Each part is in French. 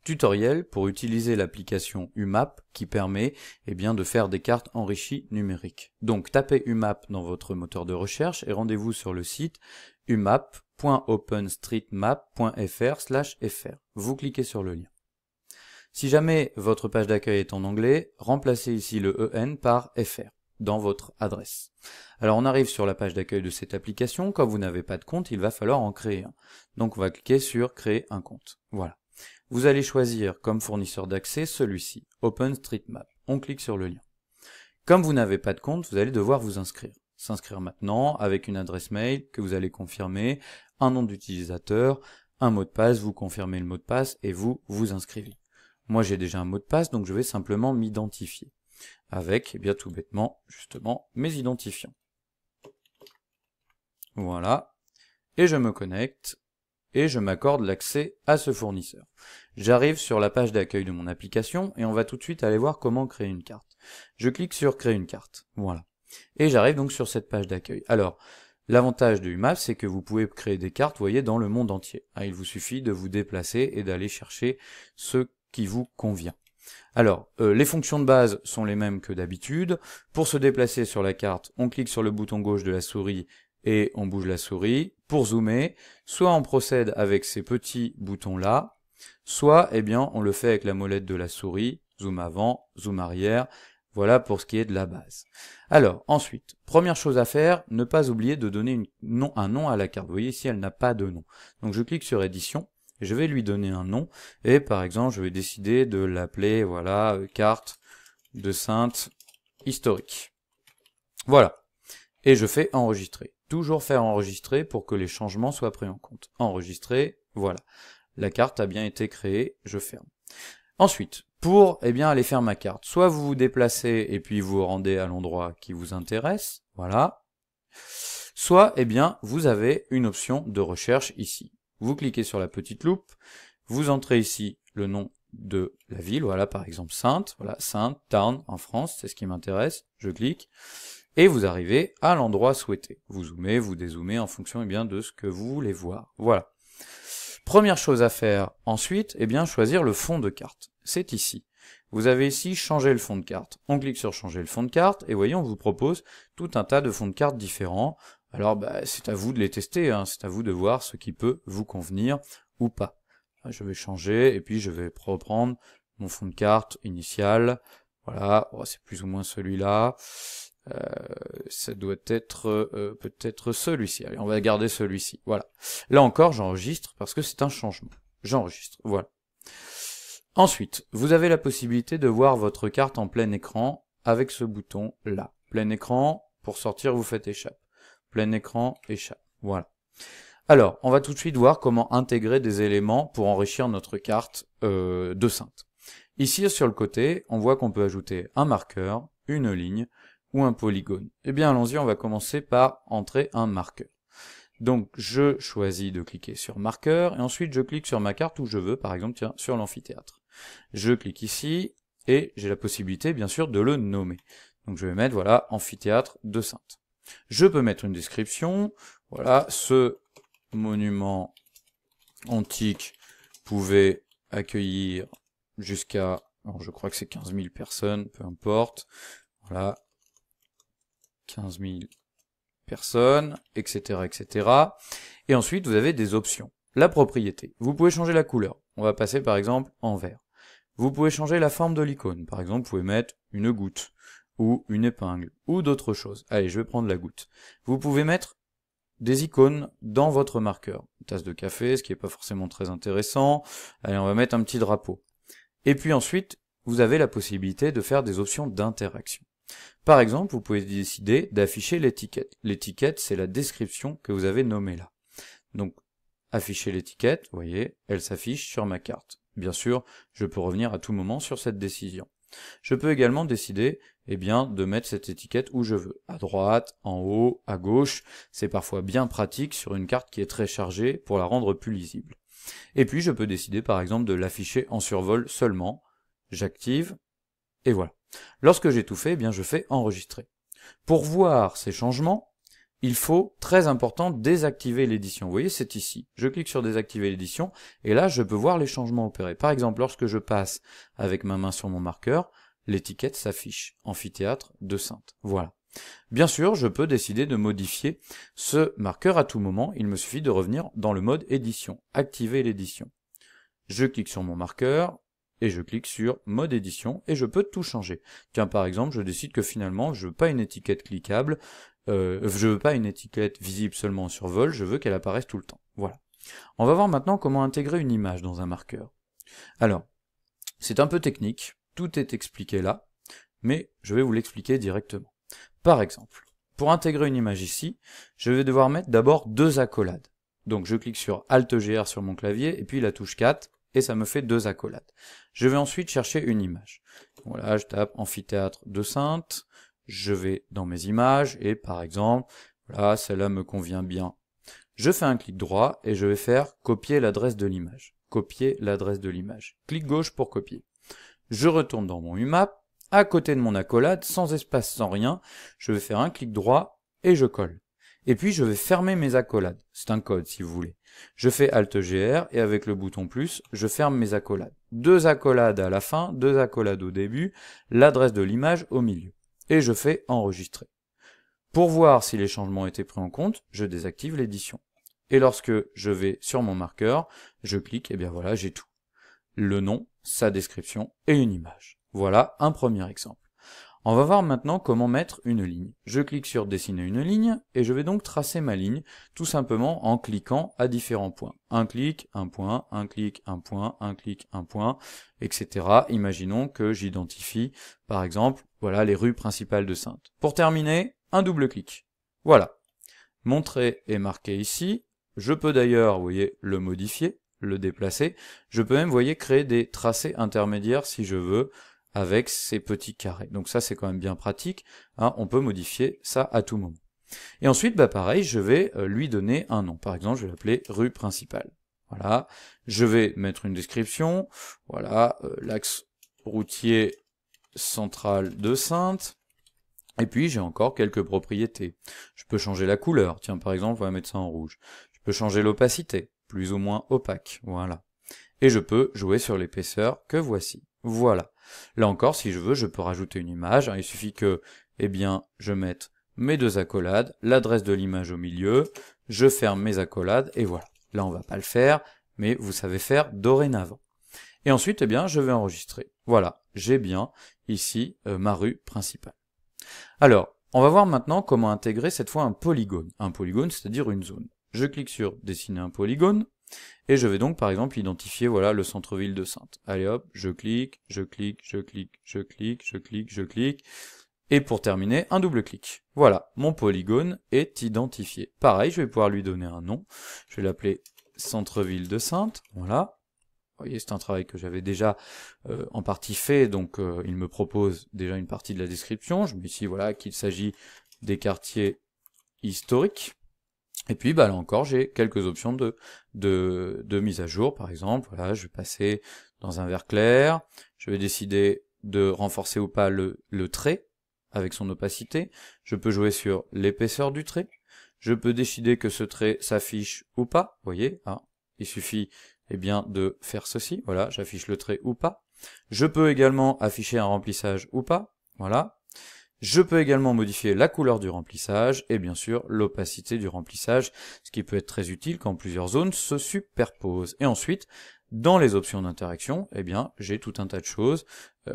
Tutoriel pour utiliser l'application UMAP qui permet de faire des cartes enrichies numériques. Donc tapez UMAP dans votre moteur de recherche et rendez-vous sur le site umap.openstreetmap.fr/fr. Vous cliquez sur le lien. Si jamais votre page d'accueil est en anglais, remplacez ici le EN par FR dans votre adresse. Alors on arrive sur la page d'accueil de cette application. Comme vous n'avez pas de compte, il va falloir en créer un. Donc on va cliquer sur créer un compte. Voilà. Vous allez choisir comme fournisseur d'accès celui-ci, OpenStreetMap. On clique sur le lien. Comme vous n'avez pas de compte, vous allez devoir vous inscrire. S'inscrire maintenant avec une adresse mail que vous allez confirmer, un nom d'utilisateur, un mot de passe, vous confirmez le mot de passe et vous vous inscrivez. Moi j'ai déjà un mot de passe, donc je vais simplement m'identifier avec, tout bêtement, justement, mes identifiants. Voilà. Et je me connecte. Et je m'accorde l'accès à ce fournisseur. J'arrive sur la page d'accueil de mon application et on va tout de suite aller voir comment créer une carte. Je clique sur créer une carte, voilà. Et j'arrive donc sur cette page d'accueil. Alors, l'avantage de UMAP, c'est que vous pouvez créer des cartes, vous voyez, dans le monde entier. Il vous suffit de vous déplacer et d'aller chercher ce qui vous convient. Alors, les fonctions de base sont les mêmes que d'habitude. Pour se déplacer sur la carte, on clique sur le bouton gauche de la souris et on bouge la souris. Pour zoomer, soit on procède avec ces petits boutons là, soit on le fait avec la molette de la souris, zoom avant, zoom arrière, voilà pour ce qui est de la base. Alors ensuite, première chose à faire, ne pas oublier de donner un nom à la carte. Vous voyez ici elle n'a pas de nom. Donc je clique sur édition, et je vais lui donner un nom, et par exemple je vais décider de l'appeler, voilà, carte de Sainte historique. Voilà, et je fais enregistrer. Toujours faire enregistrer pour que les changements soient pris en compte. Enregistrer, voilà. La carte a bien été créée, je ferme. Ensuite, pour aller faire ma carte, soit vous vous déplacez et puis vous vous rendez à l'endroit qui vous intéresse, voilà. Soit vous avez une option de recherche ici. Vous cliquez sur la petite loupe, vous entrez ici le nom de la ville, voilà par exemple Sainte, voilà Sainte, Tarn en France, c'est ce qui m'intéresse, je clique. Et vous arrivez à l'endroit souhaité. Vous zoomez, vous dézoomez en fonction de ce que vous voulez voir. Voilà. Première chose à faire ensuite, choisir le fond de carte. C'est ici. Vous avez ici changer le fond de carte. On clique sur changer le fond de carte et voyez, on vous propose tout un tas de fonds de carte différents. Alors c'est à vous de les tester, c'est à vous de voir ce qui peut vous convenir ou pas. Je vais changer et puis je vais reprendre mon fond de carte initial. Voilà, c'est plus ou moins celui-là. Ça doit être peut-être celui-ci. Allez, on va garder celui-ci. Voilà. Là encore, j'enregistre parce que c'est un changement. J'enregistre. Voilà. Ensuite, vous avez la possibilité de voir votre carte en plein écran avec ce bouton là. Plein écran, pour sortir, vous faites échappe. Plein écran, échappe. Voilà. Alors, on va tout de suite voir comment intégrer des éléments pour enrichir notre carte de Sainte. Ici, sur le côté, on voit qu'on peut ajouter un marqueur, une ligne, ou un polygone. Allons-y, on va commencer par entrer un marqueur. Donc, je choisis de cliquer sur marqueur, et ensuite je clique sur ma carte où je veux, par exemple, tiens, sur l'amphithéâtre. Je clique ici, et j'ai la possibilité, bien sûr, de le nommer. Donc, je vais mettre, voilà, amphithéâtre de Sainte. Je peux mettre une description, voilà, ce monument antique pouvait accueillir jusqu'à, alors je crois que c'est 15 000 personnes, peu importe, voilà, 15 000 personnes, etc., etc. Et ensuite, vous avez des options. La propriété. Vous pouvez changer la couleur. On va passer par exemple en vert. Vous pouvez changer la forme de l'icône. Par exemple, vous pouvez mettre une goutte, ou une épingle, ou d'autres choses. Allez, je vais prendre la goutte. Vous pouvez mettre des icônes dans votre marqueur. Une tasse de café, ce qui n'est pas forcément très intéressant. Allez, on va mettre un petit drapeau. Et puis ensuite, vous avez la possibilité de faire des options d'interaction. Par exemple, vous pouvez décider d'afficher l'étiquette. L'étiquette, c'est la description que vous avez nommée là. Donc, afficher l'étiquette, vous voyez, elle s'affiche sur ma carte. Bien sûr, je peux revenir à tout moment sur cette décision. Je peux également décider, de mettre cette étiquette où je veux. À droite, en haut, à gauche. C'est parfois bien pratique sur une carte qui est très chargée pour la rendre plus lisible. Et puis, je peux décider, par exemple, de l'afficher en survol seulement. J'active, et voilà. Lorsque j'ai tout fait, je fais enregistrer. Pour voir ces changements, il faut, très important, désactiver l'édition. Vous voyez, c'est ici. Je clique sur désactiver l'édition, et là, je peux voir les changements opérés. Par exemple, lorsque je passe avec ma main sur mon marqueur, l'étiquette s'affiche. Amphithéâtre de Saintes. Voilà. Bien sûr, je peux décider de modifier ce marqueur à tout moment. Il me suffit de revenir dans le mode édition. Activer l'édition. Je clique sur mon marqueur, et je clique sur mode édition, et je peux tout changer. Tiens, par exemple, je décide que finalement, je veux pas une étiquette cliquable, je veux pas une étiquette visible seulement en survol, je veux qu'elle apparaisse tout le temps. Voilà. On va voir maintenant comment intégrer une image dans un marqueur. Alors, c'est un peu technique, tout est expliqué là, mais je vais vous l'expliquer directement. Par exemple, pour intégrer une image ici, je vais devoir mettre d'abord 2 accolades. Donc je clique sur Alt-GR sur mon clavier, et puis la touche 4, et ça me fait 2 accolades. Je vais ensuite chercher une image. Voilà, je tape Amphithéâtre de Saintes, je vais dans mes images, et par exemple, voilà, celle-là me convient bien. Je fais un clic droit, et je vais faire copier l'adresse de l'image. Copier l'adresse de l'image. Clic gauche pour copier. Je retourne dans mon UMAP, à côté de mon accolade, sans espace, sans rien, je vais faire un clic droit, et je colle. Et puis je vais fermer mes accolades. C'est un code si vous voulez. Je fais Alt-GR et avec le bouton plus, je ferme mes accolades. 2 accolades à la fin, 2 accolades au début, l'adresse de l'image au milieu. Et je fais enregistrer. Pour voir si les changements étaient pris en compte, je désactive l'édition. Et lorsque je vais sur mon marqueur, je clique, et bien voilà, j'ai tout. Le nom, sa description et une image. Voilà un premier exemple. On va voir maintenant comment mettre une ligne. Je clique sur dessiner une ligne et je vais donc tracer ma ligne tout simplement en cliquant à différents points. Un clic, un point, un clic, un point, un clic, un point, etc. Imaginons que j'identifie par exemple voilà les rues principales de Saintes. Pour terminer, un double clic. Voilà. Mon trait est marqué ici. Je peux d'ailleurs, vous voyez, le modifier, le déplacer. Je peux même, vous voyez, créer des tracés intermédiaires si je veux, avec ces petits carrés. Donc ça, c'est quand même bien pratique. Hein, on peut modifier ça à tout moment. Et ensuite, bah pareil, je vais lui donner un nom. Par exemple, je vais l'appeler rue principale. Voilà. Je vais mettre une description. Voilà, l'axe routier central de Saintes. Et puis, j'ai encore quelques propriétés. Je peux changer la couleur. Tiens, par exemple, on va mettre ça en rouge. Je peux changer l'opacité, plus ou moins opaque. Voilà. Et je peux jouer sur l'épaisseur que voici. Voilà. Là encore, si je veux, je peux rajouter une image. Il suffit que, eh bien, je mette mes 2 accolades, l'adresse de l'image au milieu, je ferme mes accolades, et voilà. Là, on va pas le faire, mais vous savez faire dorénavant. Et ensuite, eh bien, je vais enregistrer. Voilà, j'ai bien ici ma rue principale. Alors, on va voir maintenant comment intégrer cette fois un polygone. Un polygone, c'est-à-dire une zone. Je clique sur dessiner un polygone. Et je vais donc par exemple identifier voilà le centre-ville de Saintes. Allez hop, je clique, je clique, je clique, je clique, je clique, je clique. Et pour terminer, un double clic. Voilà, mon polygone est identifié. Pareil, je vais pouvoir lui donner un nom. Je vais l'appeler centre-ville de Saintes. Voilà. Vous voyez, c'est un travail que j'avais déjà en partie fait, donc il me propose déjà une partie de la description. Je mets ici voilà qu'il s'agit des quartiers historiques. Et puis, bah, là encore, j'ai quelques options de mise à jour. Par exemple, voilà, je vais passer dans un vert clair. Je vais décider de renforcer ou pas le trait avec son opacité. Je peux jouer sur l'épaisseur du trait. Je peux décider que ce trait s'affiche ou pas. Vous voyez, hein, il suffit, eh bien, de faire ceci. Voilà, j'affiche le trait ou pas. Je peux également afficher un remplissage ou pas. Voilà. Je peux également modifier la couleur du remplissage et bien sûr l'opacité du remplissage, ce qui peut être très utile quand plusieurs zones se superposent. Et ensuite, dans les options d'interaction, eh bien, j'ai tout un tas de choses.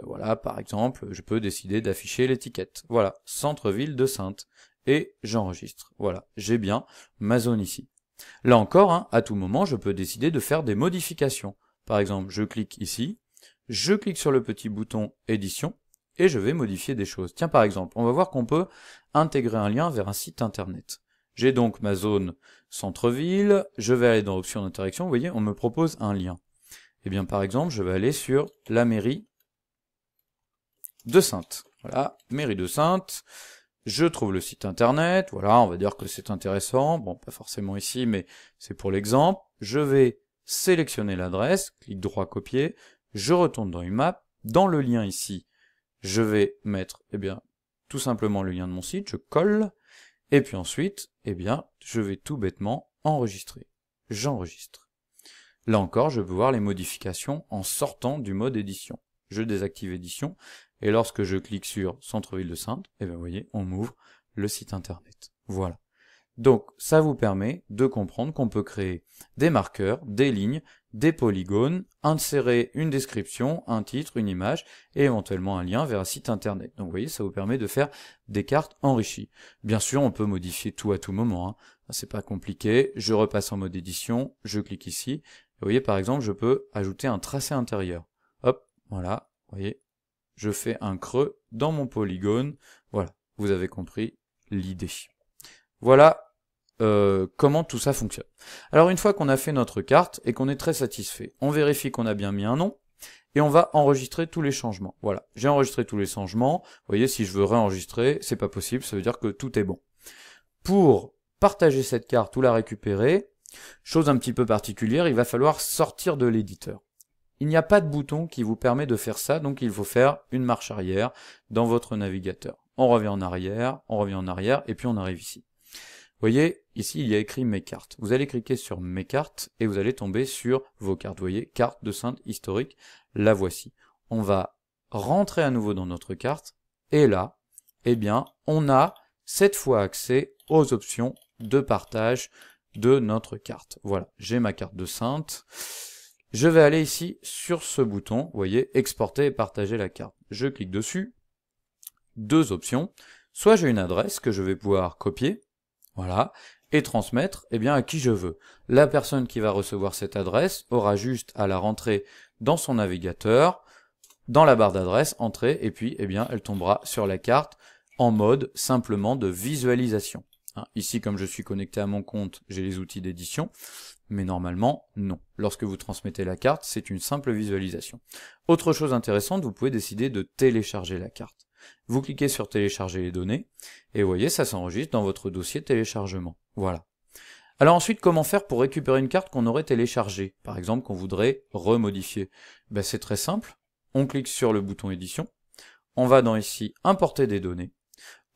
Voilà, par exemple, je peux décider d'afficher l'étiquette. Voilà, centre-ville de Saintes. Et j'enregistre. Voilà, j'ai bien ma zone ici. Là encore, hein, à tout moment, je peux décider de faire des modifications. Par exemple, je clique ici, je clique sur le petit bouton édition, et je vais modifier des choses. Tiens, par exemple, on va voir qu'on peut intégrer un lien vers un site internet. J'ai donc ma zone centre-ville, je vais aller dans options d'interaction, vous voyez, on me propose un lien. Eh bien, par exemple, je vais aller sur la mairie de Saintes. Voilà, mairie de Saintes, je trouve le site internet, voilà, on va dire que c'est intéressant, bon, pas forcément ici, mais c'est pour l'exemple. Je vais sélectionner l'adresse, clic droit copier, je retourne dans UMAP, dans le lien ici, je vais mettre, eh bien, tout simplement le lien de mon site, je colle, Et puis ensuite, eh bien, je vais tout bêtement enregistrer. J'enregistre. Là encore, je peux voir les modifications en sortant du mode édition. Je désactive édition, et lorsque je clique sur Centre-Ville de Saintes, eh bien, vous voyez, on m'ouvre le site internet. Voilà. Donc, ça vous permet de comprendre qu'on peut créer des marqueurs, des lignes, des polygones, insérer une description, un titre, une image, et éventuellement un lien vers un site internet. Donc, vous voyez, ça vous permet de faire des cartes enrichies. Bien sûr, on peut modifier tout à tout moment, hein. C'est pas compliqué. Je repasse en mode édition, je clique ici. Vous voyez, par exemple, je peux ajouter un tracé intérieur. Hop, voilà, vous voyez, je fais un creux dans mon polygone. Voilà, vous avez compris l'idée. Voilà comment tout ça fonctionne. Alors une fois qu'on a fait notre carte et qu'on est très satisfait, on vérifie qu'on a bien mis un nom et on va enregistrer tous les changements. Voilà, j'ai enregistré tous les changements. Vous voyez, si je veux réenregistrer, c'est pas possible, ça veut dire que tout est bon. Pour partager cette carte ou la récupérer, chose un petit peu particulière, il va falloir sortir de l'éditeur. Il n'y a pas de bouton qui vous permet de faire ça, donc il faut faire une marche arrière dans votre navigateur. On revient en arrière, et puis on arrive ici. Vous voyez, ici il y a écrit mes cartes. Vous allez cliquer sur mes cartes et vous allez tomber sur vos cartes. Vous voyez, carte de Saintes historique, la voici. On va rentrer à nouveau dans notre carte et là, eh bien, on a cette fois accès aux options de partage de notre carte. Voilà, j'ai ma carte de Saintes. Je vais aller ici sur ce bouton, vous voyez, exporter et partager la carte. Je clique dessus, deux options. Soit j'ai une adresse que je vais pouvoir copier, voilà, et transmettre eh bien, à qui je veux. La personne qui va recevoir cette adresse aura juste à la rentrer dans son navigateur, dans la barre d'adresse, entrer, et puis eh bien, elle tombera sur la carte en mode simplement de visualisation. Ici, comme je suis connecté à mon compte, j'ai les outils d'édition, mais normalement, non. Lorsque vous transmettez la carte, c'est une simple visualisation. Autre chose intéressante, vous pouvez décider de télécharger la carte. Vous cliquez sur télécharger les données, et vous voyez, ça s'enregistre dans votre dossier téléchargement. Voilà. Alors ensuite, comment faire pour récupérer une carte qu'on aurait téléchargée, par exemple qu'on voudrait remodifier? Ben, c'est très simple, on clique sur le bouton édition, on va dans ici importer des données,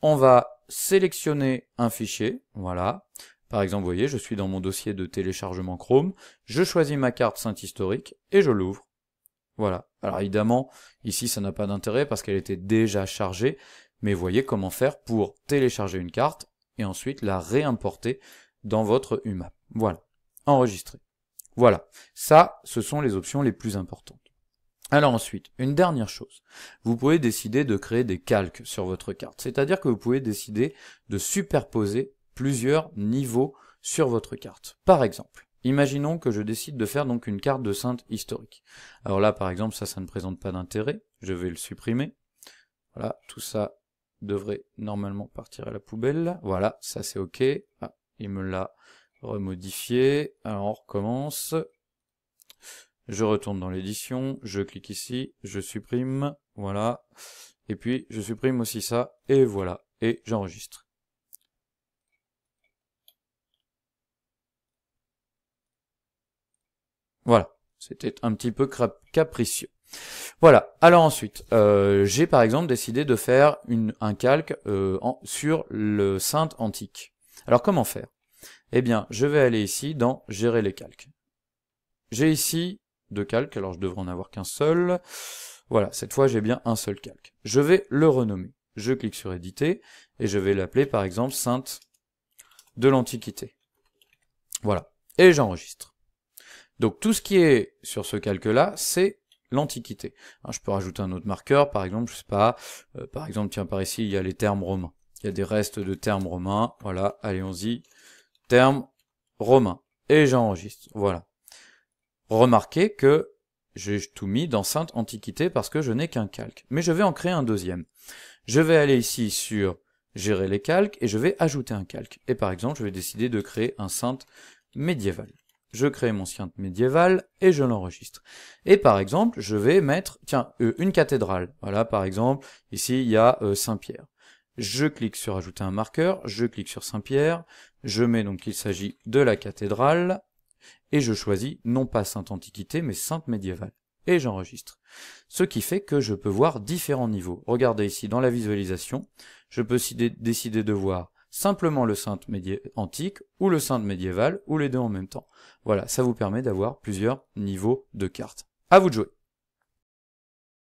on va sélectionner un fichier, voilà. Par exemple, vous voyez, je suis dans mon dossier de téléchargement Chrome, je choisis ma carte Saintes historique et je l'ouvre. Voilà. Alors évidemment, ici ça n'a pas d'intérêt parce qu'elle était déjà chargée, mais vous voyez comment faire pour télécharger une carte et ensuite la réimporter dans votre UMAP. Voilà. Enregistrer. Voilà. Ça, ce sont les options les plus importantes. Alors ensuite, une dernière chose, vous pouvez décider de créer des calques sur votre carte, c'est-à-dire que vous pouvez décider de superposer plusieurs niveaux sur votre carte. Par exemple, imaginons que je décide de faire donc une carte de Saintes historique. Alors là, par exemple, ça ne présente pas d'intérêt, je vais le supprimer. Voilà, tout ça devrait normalement partir à la poubelle. Voilà, ça c'est OK. Ah, il me l'a remodifié. Alors on recommence. Je retourne dans l'édition, je clique ici, je supprime, voilà, et puis je supprime aussi ça, et voilà, et j'enregistre. Voilà, c'était un petit peu capricieux. Voilà, alors ensuite, j'ai par exemple décidé de faire un calque sur le Saintes antique. Alors comment faire? Eh bien, je vais aller ici dans Gérer les calques. J'ai ici deux calques, alors je devrais en avoir qu'un seul. Voilà, cette fois j'ai bien un seul calque. Je vais le renommer. Je clique sur éditer, et je vais l'appeler par exemple Saintes de l'Antiquité. Voilà, et j'enregistre. Donc tout ce qui est sur ce calque-là, c'est l'Antiquité. Je peux rajouter un autre marqueur, par exemple, je sais pas, par exemple, tiens, par ici, il y a les termes romains. Il y a des restes de termes romains, voilà, allez-y, termes romains. Et j'enregistre, voilà. Remarquez que j'ai tout mis dans Saintes Antiquité parce que je n'ai qu'un calque. Mais je vais en créer un deuxième. Je vais aller ici sur Gérer les calques et je vais ajouter un calque. Et par exemple, je vais décider de créer un Saintes médiéval. Je crée mon Saintes médiéval et je l'enregistre. Et par exemple, je vais mettre, tiens, une cathédrale. Voilà, par exemple, ici il y a Saint-Pierre. Je clique sur ajouter un marqueur, je clique sur Saint-Pierre, je mets donc qu'il s'agit de la cathédrale, et je choisis non pas Sainte Antiquité, mais Sainte Médiévale. Et j'enregistre. Ce qui fait que je peux voir différents niveaux. Regardez ici, dans la visualisation, je peux décider de voir simplement le sainte antique, ou le sainte médiéval, ou les deux en même temps. Voilà, ça vous permet d'avoir plusieurs niveaux de cartes. À vous de jouer.